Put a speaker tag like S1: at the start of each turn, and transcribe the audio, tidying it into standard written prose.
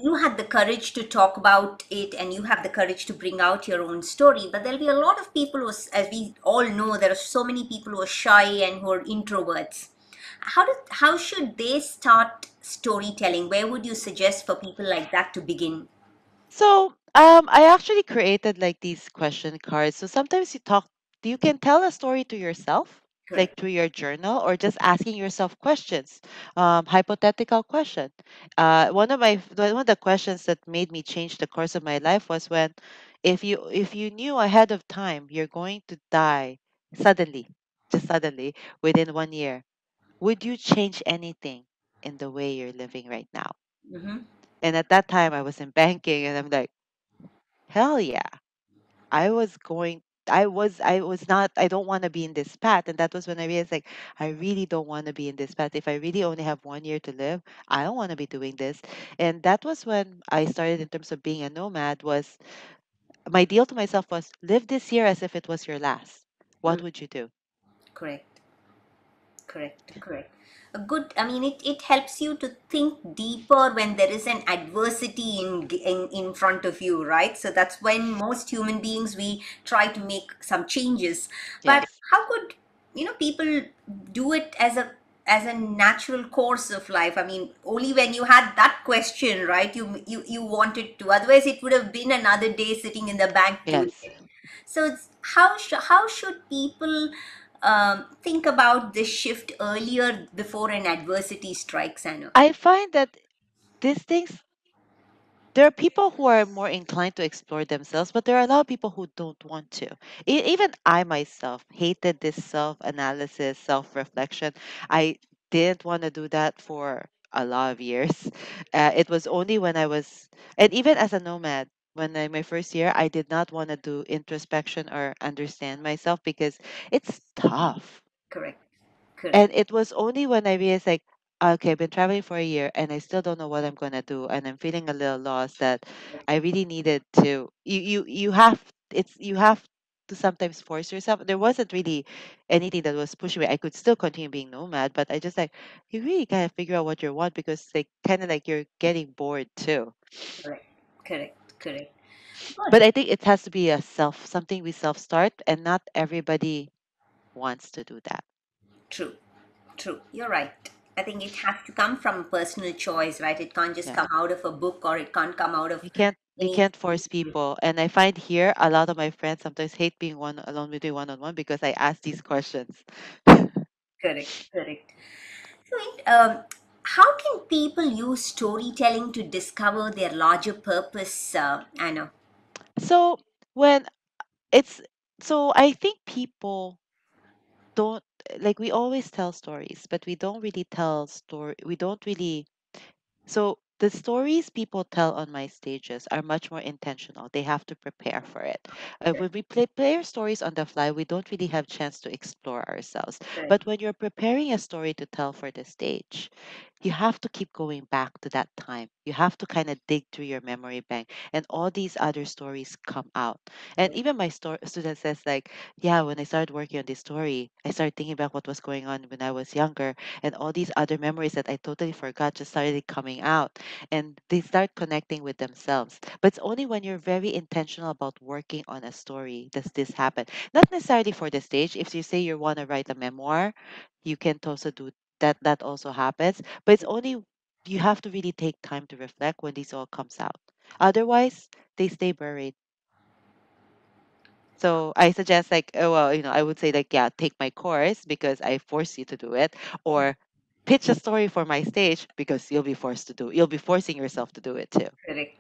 S1: you had the courage to talk about it and you have the courage to bring out your own story, but there'll be a lot of people who, as we all know, there are so many people who are shy and who are introverts. How should they start storytelling? Where would you suggest for people like that to begin?
S2: So, I actually created like these question cards. So sometimes you can tell a story to yourself, like
S1: Correct.
S2: through your journal, or just asking yourself questions, hypothetical question. One of the questions that made me change the course of my life was when, if you knew ahead of time you're going to die suddenly, just suddenly within 1 year, would you change anything in the way you're living right now?
S1: Mm-hmm.
S2: And at that time, I was in banking, and I'm like, hell yeah. I was going I was not I don't want to be in this path. And that was when I realized like I really don't want to be in this path. If I really only have 1 year to live, I don't want to be doing this. And that was when I started in terms of being a nomad was my deal to myself was live this year as if it was your last. What
S1: Mm.
S2: would you do?
S1: Correct. Correct. A good, I mean, it helps you to think deeper when there is an adversity in front of you, right? So that's when most human beings, we try to make some changes. But
S2: Yes.
S1: how could, people do it as a natural course of life? I mean, only when you had that question, right? You wanted to. Otherwise, it would have been another day sitting in the bank today.
S2: Yes.
S1: So how should people think about this shift earlier before an adversity strikes, Anna?
S2: I find that these things there are people who are more inclined to explore themselves, but there are a lot of people who don't want to. Even I myself hated this self analysis, self reflection. I didn't want to do that for a lot of years. It was only when I was, and even as a nomad, my first year, I did not want to do introspection or understand myself because it's tough.
S1: Correct.
S2: And
S1: Correct.
S2: it was only when I realized, like, okay, I've been traveling for a year and I still don't know what I'm gonna do, and I'm feeling a little lost. That I really needed to. You have to sometimes force yourself. There wasn't really anything that was pushing me. I could still continue being nomad, but I just like you really kind of figure out what you want because like kind of like you're getting bored too.
S1: Correct. Correct. Good.
S2: But I think it has to be a self something we self start, and not everybody wants to do that.
S1: True. True. You're right. I think it has to come from personal choice, right? It can't just
S2: Yeah.
S1: come out of a book, or it can't come out of
S2: You
S1: anything.
S2: can't force people. And I find here a lot of my friends sometimes hate being one alone with me one on one because I ask these questions.
S1: Correct. So, how can people use storytelling to discover their larger purpose, Anna?
S2: So when it's so I think people don't like we always tell stories, but we don't really. So the stories people tell on my stages are much more intentional. They have to prepare for it. When we play our stories on the fly, we don't really have chance to explore ourselves.
S1: Correct.
S2: But when you're preparing a story to tell for the stage, you have to keep going back to that time. You have to kind of dig through your memory bank, and all these other stories come out. And even my student says like, yeah, when I started working on this story, I started thinking about what was going on when I was younger, and all these other memories that I totally forgot just started coming out, and they start connecting with themselves. But it's only when you're very intentional about working on a story does this happen. Not necessarily for the stage. If you say you want to write a memoir, you can also do that. That also happens, but it's only you have to really take time to reflect when this all comes out. Otherwise, they stay buried. So I suggest like, oh, well, I would say like, yeah, take my course because I force you to do it, or pitch a story for my stage because you'll be forcing yourself to do it too.
S1: Correct.